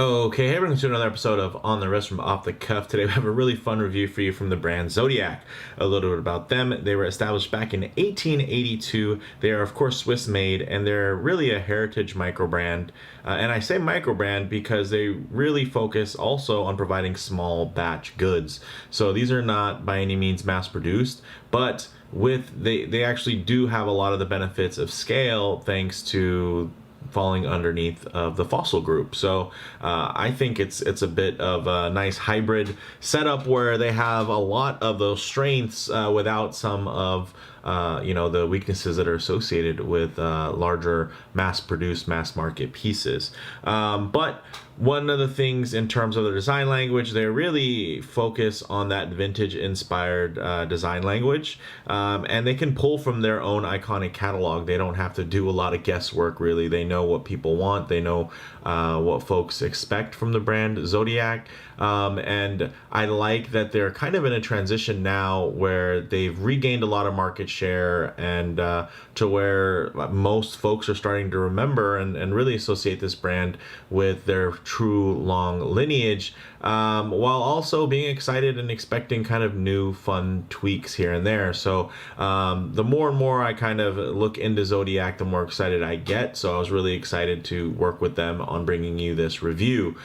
Okay, hey everyone, to another episode of On the Wrist from Off the Cuff. Today we have a really fun review for you from the brand Zodiac. A little bit about them. They were established back in 1882. They are, of course, Swiss-made, and they're really a heritage micro brand. And I say micro brand because they really focus also on providing small batch goods. So these are not by any means mass-produced, but they actually do have a lot of the benefits of scale thanks to falling underneath of the fossil group. So I think it's a bit of a nice hybrid setup where they have a lot of those strengths without some of the weaknesses that are associated with larger mass-produced, mass-market pieces. But one of the things in terms of the design language, they really focus on that vintage-inspired design language, and they can pull from their own iconic catalog. They don't have to do a lot of guesswork, really. They know what people want. They know what folks expect from the brand Zodiac. And I like that they're kind of in a transition now where they've regained a lot of market share and to where most folks are starting to remember and really associate this brand with their true long lineage, while also being excited and expecting kind of new fun tweaks here and there. So the more and more I kind of look into Zodiac, the more excited I get. So I was really excited to work with them on bringing you this review.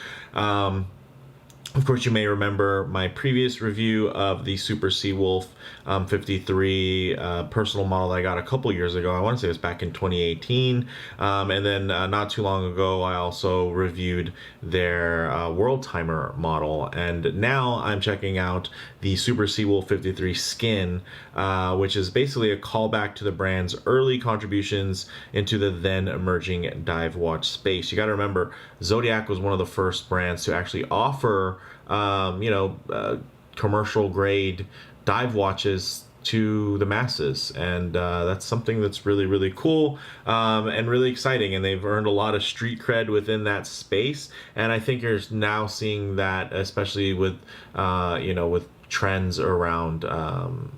Of course, you may remember my previous review of the Super Seawolf 53 personal model that I got a couple years ago. I want to say it was back in 2018. And then not too long ago, I also reviewed their World Timer model. And now I'm checking out the Super Seawolf 53 Skin, which is basically a callback to the brand's early contributions into the then emerging dive watch space. You got to remember, Zodiac was one of the first brands to actually offer commercial grade dive watches to the masses, and that's something that's really, really cool and really exciting, and they've earned a lot of street cred within that space. And I think you're now seeing that, especially with with trends around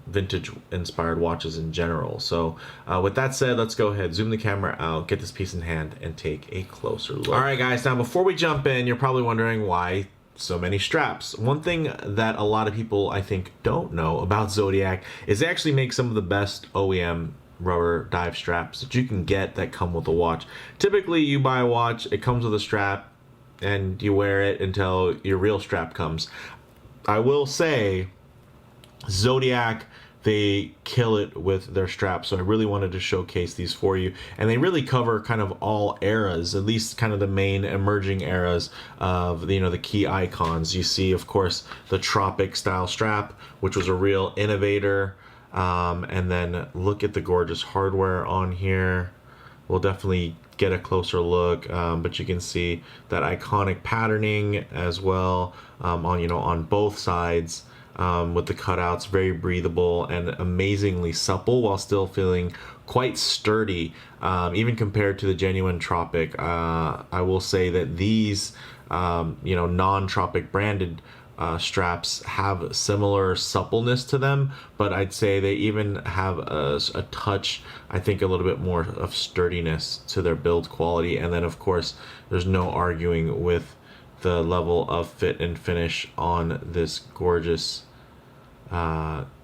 vintage inspired watches in general. So with that said, let's go ahead, zoom the camera out, get this piece in hand, and take a closer look. All right, guys, now before we jump in, you're probably wondering why so many straps. One thing that a lot of people, I think, don't know about Zodiac is they actually make some of the best OEM rubber dive straps that you can get that come with a watch. Typically, you buy a watch, it comes with a strap, and you wear it until your real strap comes. I will say, Zodiac, they kill it with their straps, so I really wanted to showcase these for you. And they really cover kind of all eras, at least kind of the main emerging eras of the key icons. You see, of course, the Tropic style strap, which was a real innovator. And then look at the gorgeous hardware on here. We'll definitely get a closer look, but you can see that iconic patterning as well on both sides. With the cutouts, very breathable and amazingly supple while still feeling quite sturdy, even compared to the genuine Tropic. I will say that these non-Tropic branded straps have similar suppleness to them, but I'd say they even have a touch, I think, a little bit more of sturdiness to their build quality. And then, of course, there's no arguing with the level of fit and finish on this gorgeous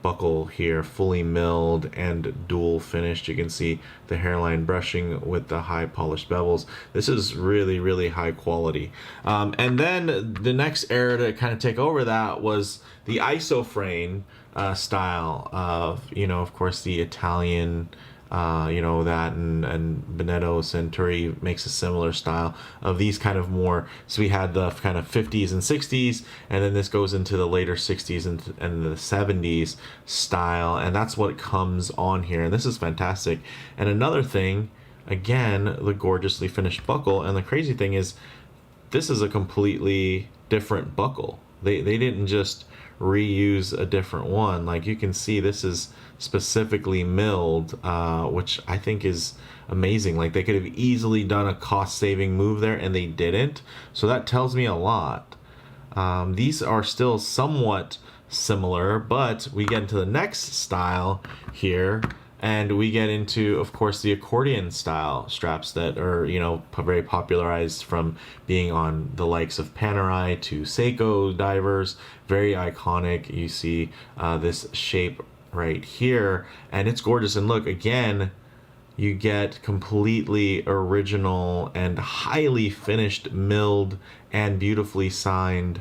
buckle here, fully milled and dual finished. You can see the hairline brushing with the high polished bevels. This is really, really high quality. And then the next era to kind of take over that was the isoframe style of, of course, the Italian that and Benedetto Centuri makes a similar style of these kind of more. So we had the kind of 50s and 60s, and then this goes into the later 60s and the 70s style, and that's what comes on here. And this is fantastic. And another thing, again, the gorgeously finished buckle. And the crazy thing is, this is a completely different buckle. They didn't just reuse a different one. Like you can see, this is specifically milled, which I think is amazing. Like they could have easily done a cost-saving move there, and they didn't. So that tells me a lot. These are still somewhat similar, but we get into the next style here, And we get into, of course, the accordion style straps that are, very popularized from being on the likes of Panerai to Seiko divers. Very iconic. You see this shape right here, and it's gorgeous. And look, again, you get completely original and highly finished milled and beautifully signed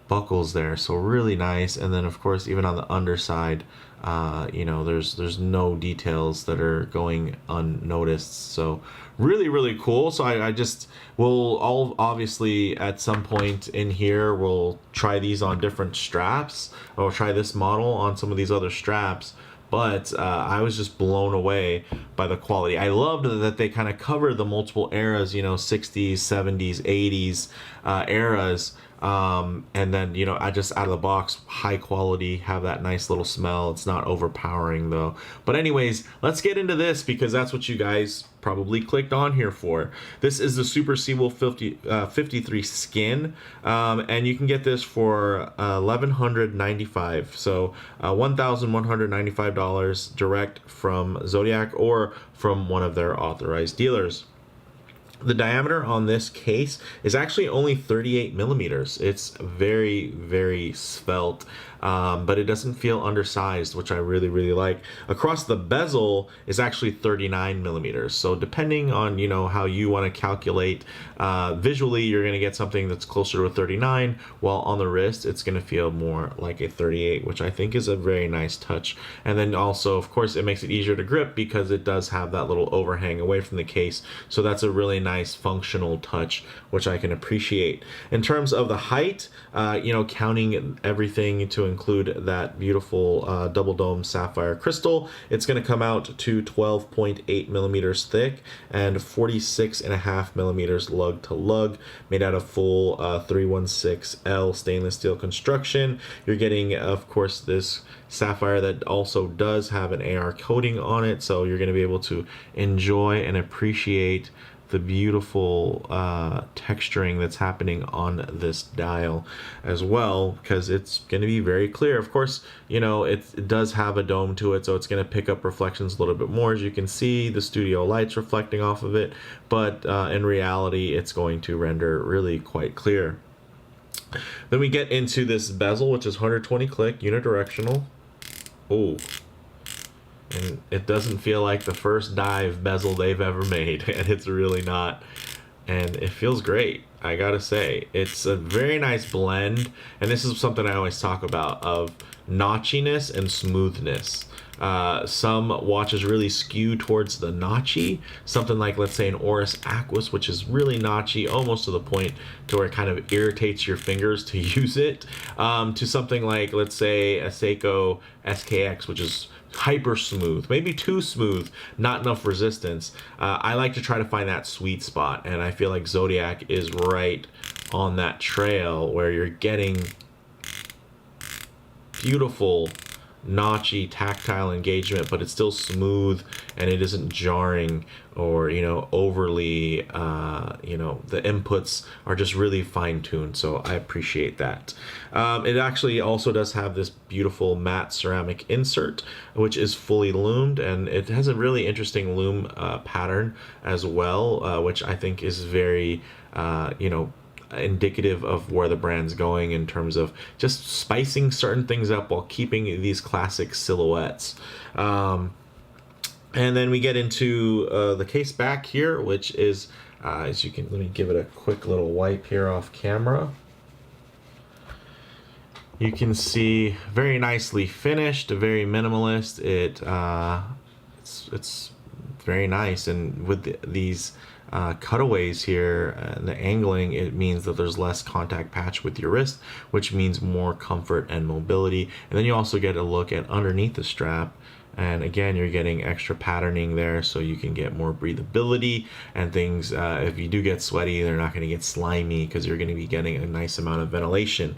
buckles there, so really nice. And then of course, even on the underside, there's no details that are going unnoticed, so really cool. So I just will all obviously at some point in here we'll try these on different straps, or try this model on some of these other straps. But I was just blown away by the quality. I loved that they kind of cover the multiple eras, 60s, 70s, 80s eras. And then, I just out of the box, high quality, have that nice little smell. It's not overpowering though. But anyways, let's get into this, because that's what you guys probably clicked on here for. This is the Super Seawolf 53 skin, and you can get this for $1,195, so $1,195 direct from Zodiac or from one of their authorized dealers. The diameter on this case is actually only 38 millimeters. It's very svelte, but it doesn't feel undersized, which I really like. Across the bezel is actually 39 millimeters. So depending on, how you want to calculate, visually, you're going to get something that's closer to a 39, while on the wrist, it's going to feel more like a 38, which I think is a very nice touch. And then also, of course, it makes it easier to grip because it does have that little overhang away from the case. So that's a really nice functional touch, which I can appreciate. In terms of the height, counting everything to include that beautiful double dome sapphire crystal, it's going to come out to 12.8 millimeters thick and 46.5 millimeters lug to lug, made out of full 316L stainless steel construction. You're getting, of course, this sapphire that also does have an AR coating on it, so you're going to be able to enjoy and appreciate the beautiful texturing that's happening on this dial as well, because it's going to be very clear. Of course, it does have a dome to it, so it's going to pick up reflections a little bit more. As you can see, the studio lights reflecting off of it, but in reality, it's going to render really quite clear. Then we get into this bezel, which is 120 click, unidirectional. Oh, and it doesn't feel like the first dive bezel they've ever made, and it's really not. And it feels great, I gotta say. It's a very nice blend, and this is something I always talk about, of notchiness and smoothness. Some watches really skew towards the notchy, something like, let's say, an Oris Aquis, which is really notchy, almost to the point to where it kind of irritates your fingers to use it, to something like, let's say, a Seiko SKX, which is hyper smooth, maybe too smooth, not enough resistance. I like to try to find that sweet spot, and I feel like Zodiac is right on that trail where you're getting beautiful notchy tactile engagement, but it's still smooth and it isn't jarring or overly the inputs are just really fine-tuned, so I appreciate that. It actually also does have this beautiful matte ceramic insert, which is fully loomed, and it has a really interesting loom pattern as well, which I think is very indicative of where the brand's going in terms of just spicing certain things up while keeping these classic silhouettes. And then we get into the case back here, which is, as you can, let me give it a quick little wipe here off camera. You can see very nicely finished, very minimalist. It's very nice, and with these cutaways here and the angling, it means that there's less contact patch with your wrist, which means more comfort and mobility. And then you also get a look at underneath the strap, and again, you're getting extra patterning there, so you can get more breathability and things. If you do get sweaty, they're not going to get slimy because you're going to be getting a nice amount of ventilation.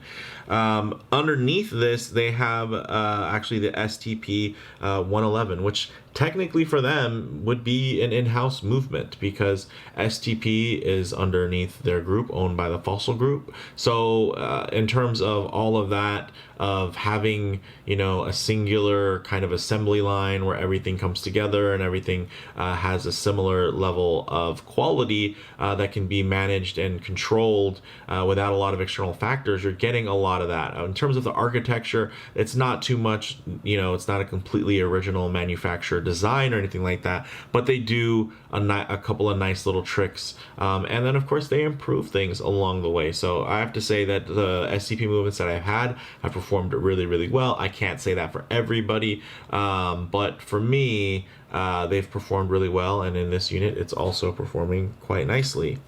Underneath this, they have actually the STP 111, which technically for them would be an in-house movement, because STP is underneath their group owned by the Fossil Group. So in terms of all of that, of having, you know, a singular kind of assembly line where everything comes together and everything has a similar level of quality that can be managed and controlled without a lot of external factors, you're getting a lot of that. In terms of the architecture, it's not too much, you know, it's not a completely original manufacturer design or anything like that, but they do a couple of nice little tricks, and then of course they improve things along the way. So I have to say that the SCP movements that I've had have performed really well. I can't say that for everybody, but for me, they've performed really well, and in this unit it's also performing quite nicely.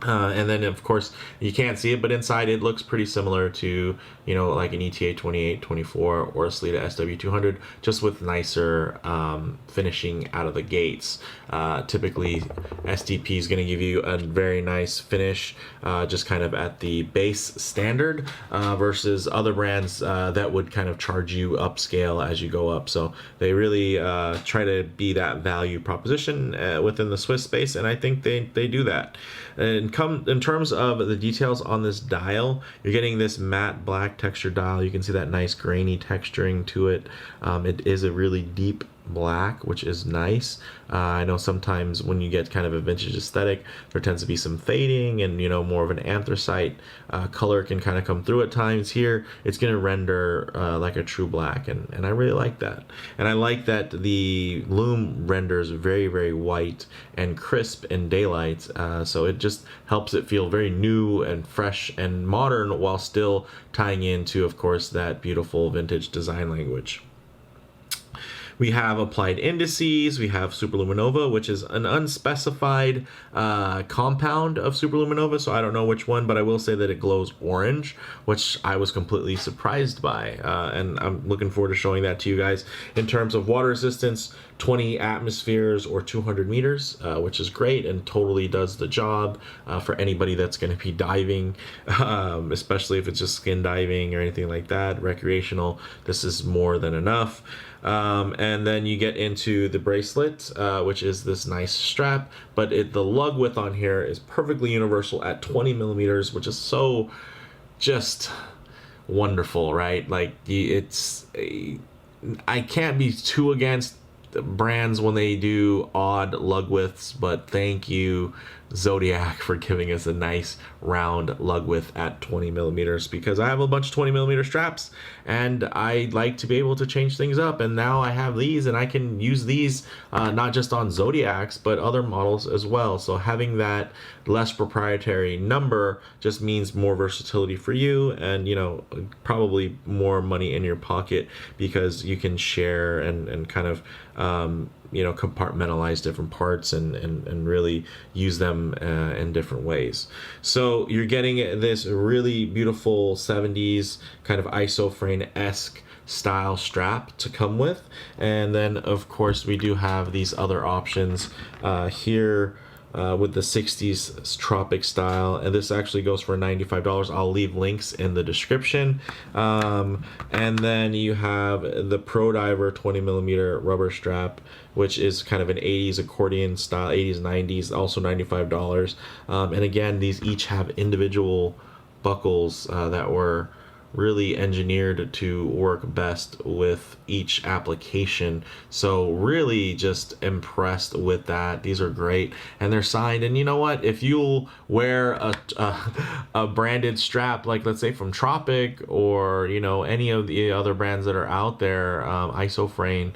And then of course you can't see it, but inside it looks pretty similar to, you know, like an ETA 2824 or a Sleeta SW200, just with nicer finishing out of the gates. Typically STP is going to give you a very nice finish, just kind of at the base standard, versus other brands that would kind of charge you upscale as you go up. So they really try to be that value proposition within the Swiss space, and I think they do that. And in terms of the details on this dial, you're getting this matte black texture dial. You can see that nice grainy texturing to it. It is a really deep black, which is nice. I know sometimes when you get kind of a vintage aesthetic, there tends to be some fading, and, you know, more of an anthracite color can kind of come through at times. Here it's going to render like a true black, and I really like that. And I like that the Lume renders very white and crisp in daylight, so it just helps it feel very new and fresh and modern, while still tying into, of course, that beautiful vintage design language. We have applied indices, we have superluminova, which is an unspecified compound of superluminova, so I don't know which one, but I will say that it glows orange, which I was completely surprised by, and I'm looking forward to showing that to you guys. In terms of water resistance, 20 atmospheres or 200 meters, which is great and totally does the job for anybody that's going to be diving, especially if it's just skin diving or anything like that, recreational. This is more than enough. And then you get into the bracelet, which is this nice strap, but the lug width on here is perfectly universal at 20 millimeters, which is so just wonderful, right? Like, I can't be too against brands when they do odd lug widths, but thank you, Zodiac, for giving us a nice round lug width at 20 millimeters, because I have a bunch of 20 millimeter straps and I like to be able to change things up, and now I have these and I can use these not just on Zodiacs but other models as well. So having that less proprietary number just means more versatility for you, and, you know, probably more money in your pocket, because you can share and kind of you know, compartmentalize different parts and really use them in different ways. So you're getting this really beautiful 70s kind of isophane-esque style strap to come with, and then of course we do have these other options here with the 60s tropic style, and this actually goes for $95. I'll leave links in the description. And then you have the Pro Diver 20 millimeter rubber strap, which is kind of an 80s accordion style, 80s 90s, also $95. And again, these each have individual buckles that were really engineered to work best with each application. So really just impressed with that. These are great, and they're signed. And you know what, if you'll wear a branded strap, like let's say from Tropic or, you know, any of the other brands that are out there, Isofrane,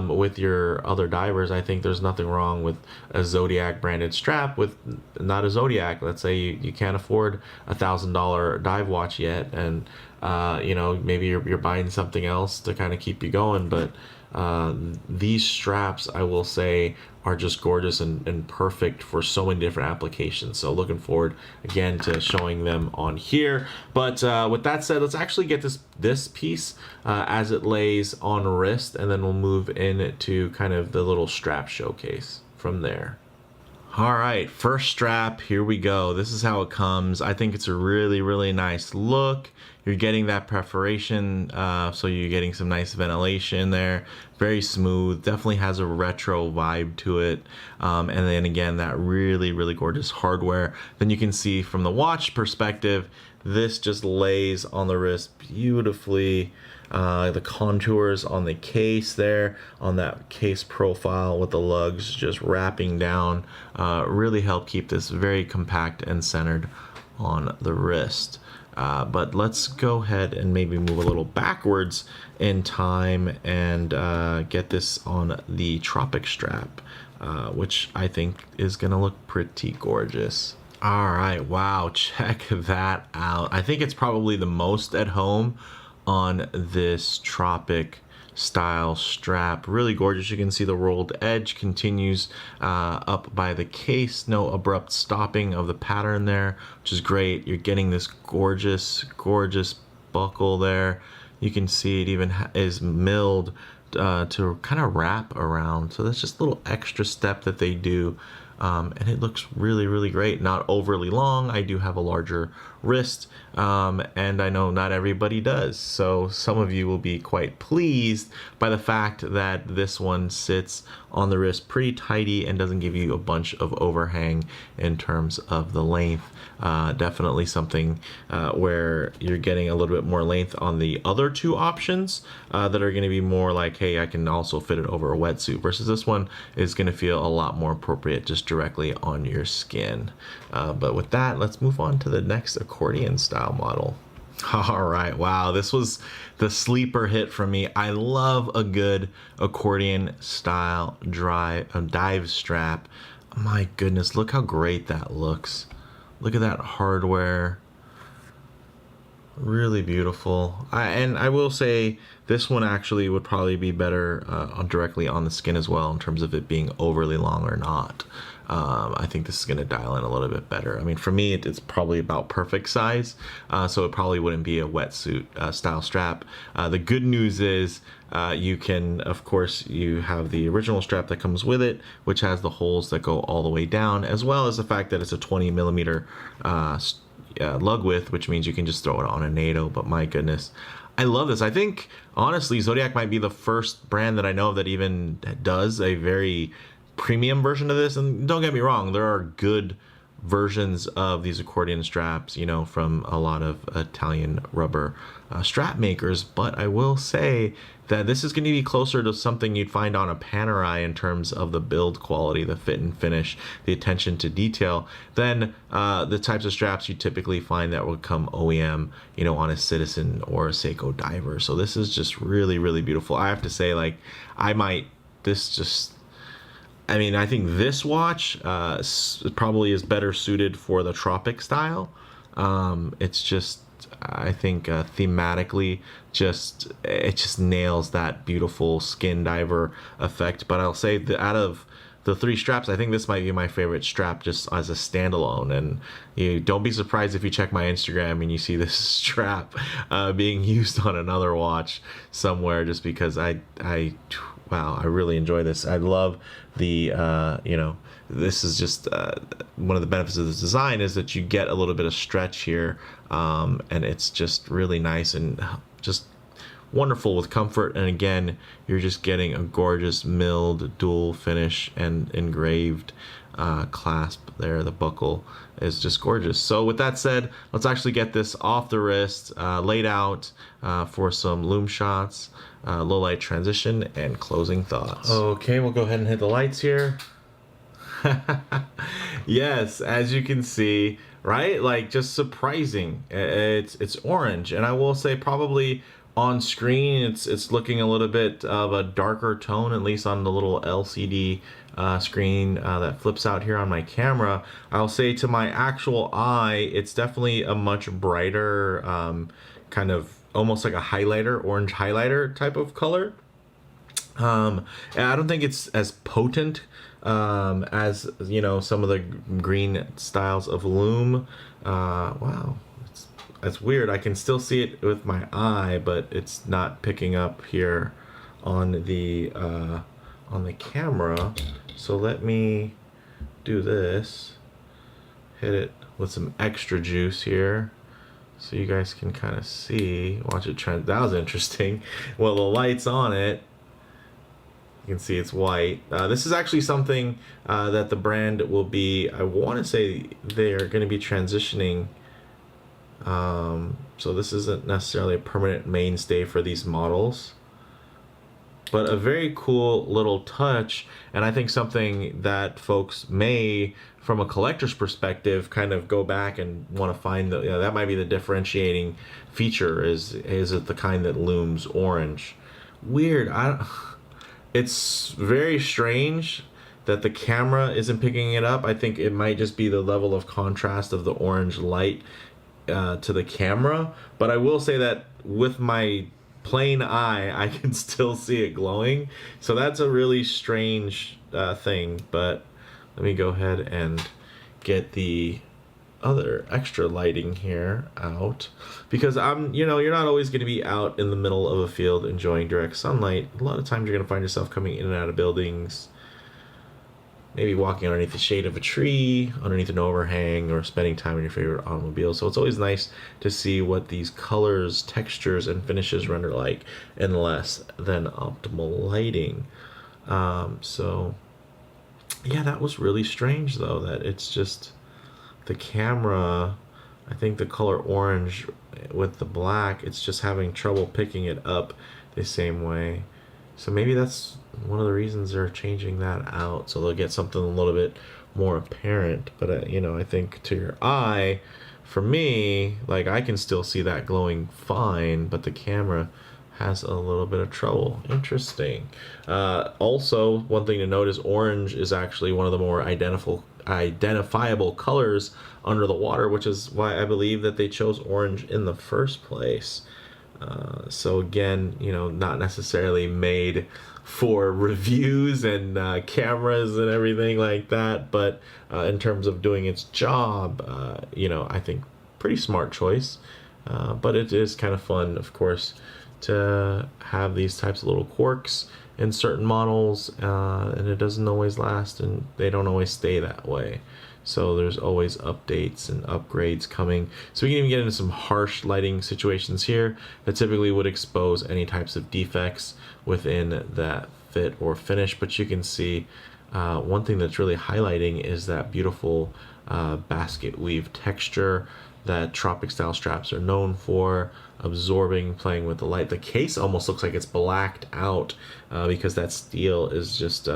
with your other divers, I think there's nothing wrong with a Zodiac branded strap with not a Zodiac. Let's say you can't afford $1,000 dive watch yet, and you know, maybe you're buying something else to kind of keep you going, but these straps, I will say, are just gorgeous and perfect for so many different applications. So looking forward again to showing them on here. But with that said, let's actually get this piece as it lays on wrist, and then we'll move into kind of the little strap showcase from there. All right, first strap, here we go. This is how it comes. I think it's a really, really nice look. You're getting that perforation, so you're getting some nice ventilation there. Very smooth, definitely has a retro vibe to it. And then again, that really, really gorgeous hardware. Then you can see from the watch perspective, this just lays on the wrist beautifully. The contours on the case there, on that case profile with the lugs just wrapping down, really help keep this very compact and centered on the wrist. But let's go ahead and maybe move a little backwards in time and get this on the Tropic strap, which I think is going to look pretty gorgeous. All right, wow, check that out. I think it's probably the most at home on this Tropic style strap. Really gorgeous. You can see the rolled edge continues up by the case. No abrupt stopping of the pattern there, which is great. You're getting this gorgeous, gorgeous buckle there. You can see it even is milled to kind of wrap around. So that's just a little extra step that they do. And it looks really, really great. Not overly long. I do have a larger wrist, and I know not everybody does. So some of you will be quite pleased by the fact that this one sits on the wrist pretty tighty and doesn't give you a bunch of overhang in terms of the length. Definitely something where you're getting a little bit more length on the other two options that are going to be more like, hey, I can also fit it over a wetsuit, versus this one is going to feel a lot more appropriate just directly on your skin. But with that, let's move on to the next accordion style model. All right, wow, this was the sleeper hit for me. I love a good accordion style dive strap. My goodness, look how great that looks. Look at that hardware. Really beautiful. And I will say this one actually would probably be better directly on the skin as well, in terms of it being overly long or not. I think this is going to dial in a little bit better. I mean, for me, it's probably about perfect size, so it probably wouldn't be a wetsuit style strap. The good news is you can, of course, you have the original strap that comes with it, which has the holes that go all the way down, as well as the fact that it's a 20 millimeter lug width, which means you can just throw it on a NATO. But my goodness, I love this. I think, honestly, Zodiac might be the first brand that I know of that even does a very premium version of this. And don't get me wrong, there are good versions of these accordion straps, you know, from a lot of Italian rubber strap makers, but I will say that this is going to be closer to something you'd find on a Panerai in terms of the build quality, the fit and finish, the attention to detail, than the types of straps you typically find that would come OEM, you know, on a Citizen or a Seiko diver. So this is just really, really beautiful. I have to say, like, I mean, I think this watch probably is better suited for the Tropic style. It's just, I think thematically, it just nails that beautiful skin diver effect. But I'll say that out of the three straps, I think this might be my favorite strap just as a standalone. And you don't be surprised if you check my Instagram and you see this strap being used on another watch somewhere, just because wow, I really enjoy this. I love the, this is just one of the benefits of this design is that you get a little bit of stretch here, and it's just really nice and just wonderful with comfort. And again, you're just getting a gorgeous milled dual finish and engraved clasp there. The buckle is just gorgeous. So with that said, let's actually get this off the wrist, laid out for some Lume shots, low light transition, and closing thoughts. Okay, we'll go ahead and hit the lights here. Yes, as you can see, right? Like, just surprising. It's orange, and I will say probably on screen it's looking a little bit of a darker tone, at least on the little LCD screen that flips out here on my camera. I'll say to my actual eye, it's definitely a much brighter, kind of almost like a highlighter, orange highlighter type of color. And I don't think it's as potent as, you know, some of the green styles of Lume. Wow, that's weird. I can still see it with my eye, but it's not picking up here on the camera. So let me do this, hit it with some extra juice here, so you guys can kind of see, watch it trend. That was interesting. Well, the light's on it. You can see it's white. This is actually something that the brand will be, I want to say they're going to be transitioning. So this isn't necessarily a permanent mainstay for these models, but a very cool little touch, and I think something that folks may, from a collector's perspective, kind of go back and want to find the, that might be the differentiating feature, is it the kind that looms orange. Weird. It's very strange that the camera isn't picking it up. I think it might just be the level of contrast of the orange light to the camera, but I will say that with my plain eye I can still see it glowing, so that's a really strange thing. But let me go ahead and get the other extra lighting here out, because you're not always going to be out in the middle of a field enjoying direct sunlight. A lot of times you're going to find yourself coming in and out of buildings, maybe walking underneath the shade of a tree, underneath an overhang, or spending time in your favorite automobile. So it's always nice to see what these colors, textures, and finishes render like in less than optimal lighting. So yeah, that was really strange though, that it's just the camera, I think the color orange with the black, it's just having trouble picking it up the same way. So maybe that's one of the reasons they're changing that out, so they'll get something a little bit more apparent. But I think to your eye, for me, like, I can still see that glowing fine, but the camera has a little bit of trouble. Interesting. Also, one thing to note is orange is actually one of the more identifiable colors under the water, which is why I believe that they chose orange in the first place. So again, not necessarily made for reviews and cameras and everything like that, but in terms of doing its job, I think pretty smart choice. But it is kind of fun, of course, to have these types of little quirks in certain models, and it doesn't always last, and they don't always stay that way. So there's always updates and upgrades coming. So we can even get into some harsh lighting situations here that typically would expose any types of defects within that fit or finish. But you can see one thing that's really highlighting is that beautiful basket weave texture that Tropic style straps are known for, absorbing, playing with the light. The case almost looks like it's blacked out because that steel is just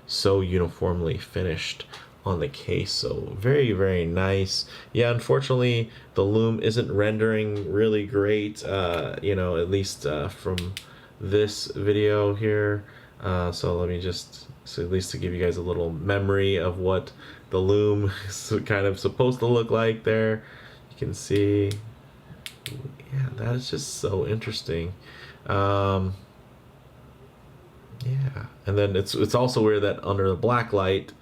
so uniformly finished on the case. So very, very nice. Yeah, unfortunately the Lume isn't rendering really great, at least from this video here. So let me just, at least to give you guys a little memory of what the Lume is kind of supposed to look like there. You can see, yeah, that is just so interesting. Yeah, and then it's also weird that under the black light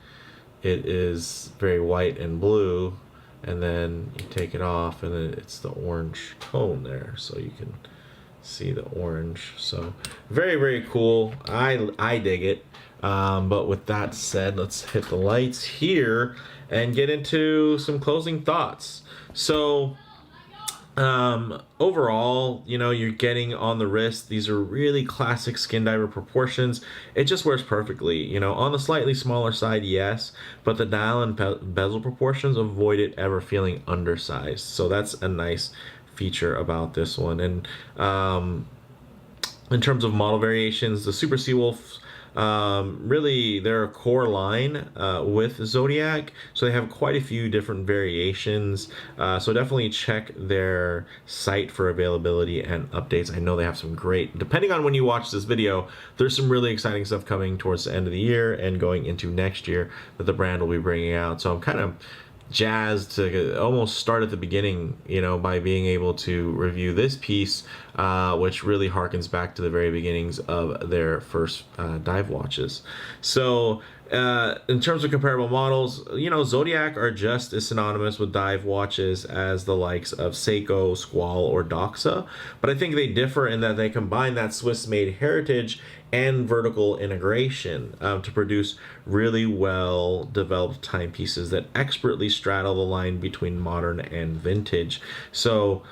it is very white and blue, and then you take it off and then it's the orange tone there, so you can see the orange. So very, very cool. I dig it. But with that said, let's hit the lights here and get into some closing thoughts. So overall, you're getting on the wrist, these are really classic skin diver proportions. It just wears perfectly, on the slightly smaller side, yes, but the dial and bezel proportions avoid it ever feeling undersized. So that's a nice feature about this one. And in terms of model variations, the Super Seawolf, really they're a core line with Zodiac, so they have quite a few different variations, so definitely check their site for availability and updates. I know they have some great, depending on when you watch this video, there's some really exciting stuff coming towards the end of the year and going into next year that the brand will be bringing out. So I'm kind of jazzed to almost start at the beginning, by being able to review this piece, which really harkens back to the very beginnings of their first dive watches. So In terms of comparable models, Zodiac are just as synonymous with dive watches as the likes of Seiko, Squall, or Doxa, but I think they differ in that they combine that Swiss-made heritage and vertical integration to produce really well developed timepieces that expertly straddle the line between modern and vintage. So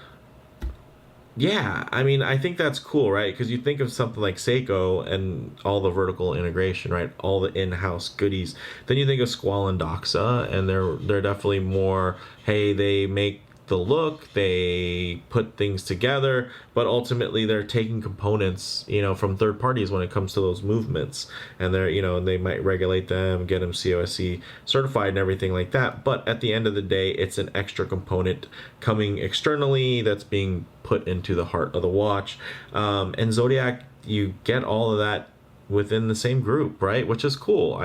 yeah, I mean, I think that's cool, right? Because you think of something like Seiko and all the vertical integration, right? All the in-house goodies. Then you think of Squall and Doxa, and they're definitely more, hey, they make the look, they put things together, but ultimately they're taking components, from third parties when it comes to those movements, and they might regulate them, get them COSC certified and everything like that. But at the end of the day, it's an extra component coming externally that's being put into the heart of the watch. And Zodiac, you get all of that within the same group, right? Which is cool.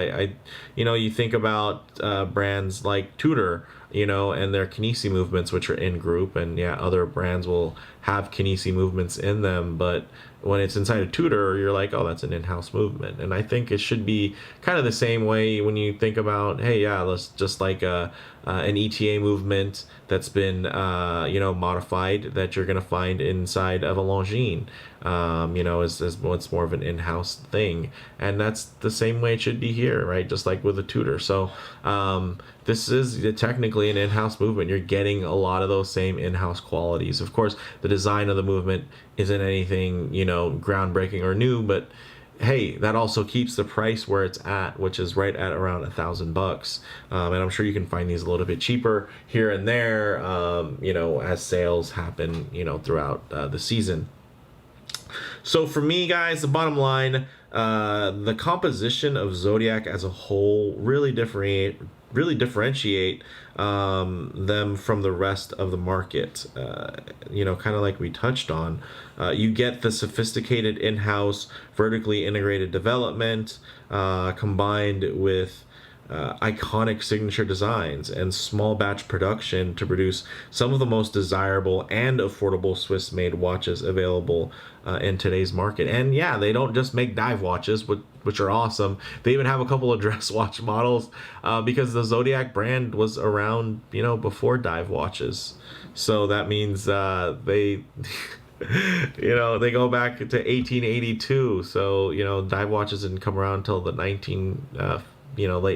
You think about brands like Tudor, and their kinesi movements, which are in group, and yeah, other brands will have kinesi movements in them, but when it's inside a Tudor, you're like, oh, that's an in-house movement. And I think it should be kind of the same way when you think about, hey, yeah, let's just like an ETA movement that's been modified that you're gonna find inside of a Longines, as what's more of an in-house thing, and that's the same way it should be here, right? Just like with a Tudor. So this is technically an in-house movement. You're getting a lot of those same in-house qualities. Of course, the design of the movement isn't anything groundbreaking or new, but hey, that also keeps the price where it's at, which is right at around $1,000. And I'm sure you can find these a little bit cheaper here and there, as sales happen, throughout the season. So for me, guys, the bottom line, the composition of Zodiac as a whole really differentiate them from the rest of the market. Kind of like we touched on, you get the sophisticated in-house vertically integrated development combined with iconic signature designs and small batch production to produce some of the most desirable and affordable Swiss-made watches available in today's market. And yeah, they don't just make dive watches, which are awesome. They even have a couple of dress watch models because the Zodiac brand was around, before dive watches. So that means they they go back to 1882. So dive watches didn't come around until the late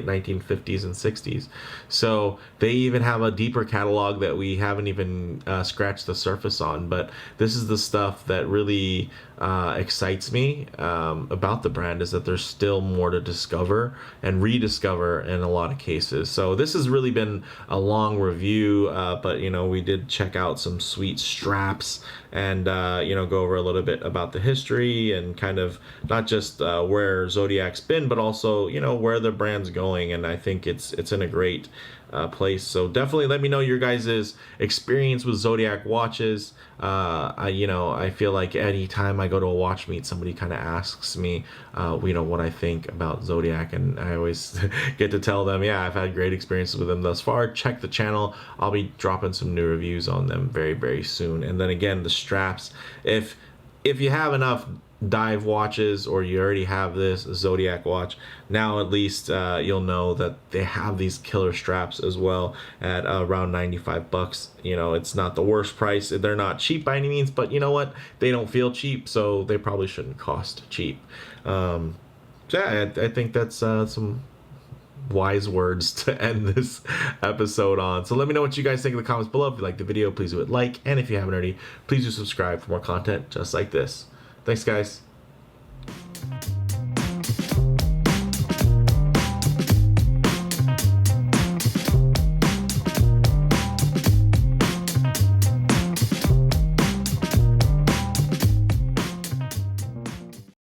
1950s and 60s. So they even have a deeper catalog that we haven't even scratched the surface on. But this is the stuff that really excites me about the brand, is that there's still more to discover and rediscover in a lot of cases. So this has really been a long review, but we did check out some sweet straps and go over a little bit about the history and kind of not just where Zodiac's been, but also where the brand's going. And I think it's in a great place. So definitely let me know your guys' experience with Zodiac watches. I feel like anytime I go to a watch meet, somebody kind of asks me what I think about Zodiac, and I always get to tell them, yeah, I've had great experiences with them thus far. Check the channel. I'll be dropping some new reviews on them very, very soon. And then again, the straps, if you have enough dive watches, or you already have this Zodiac watch, now at least you'll know that they have these killer straps as well at around $95. It's not the worst price. They're not cheap by any means, but you know what, they don't feel cheap, so they probably shouldn't cost cheap. So yeah, I think that's some wise words to end this episode on. So let me know what you guys think in the comments below. If you liked the video, please do it like, and if you haven't already, please do subscribe for more content just like this. Thanks, guys.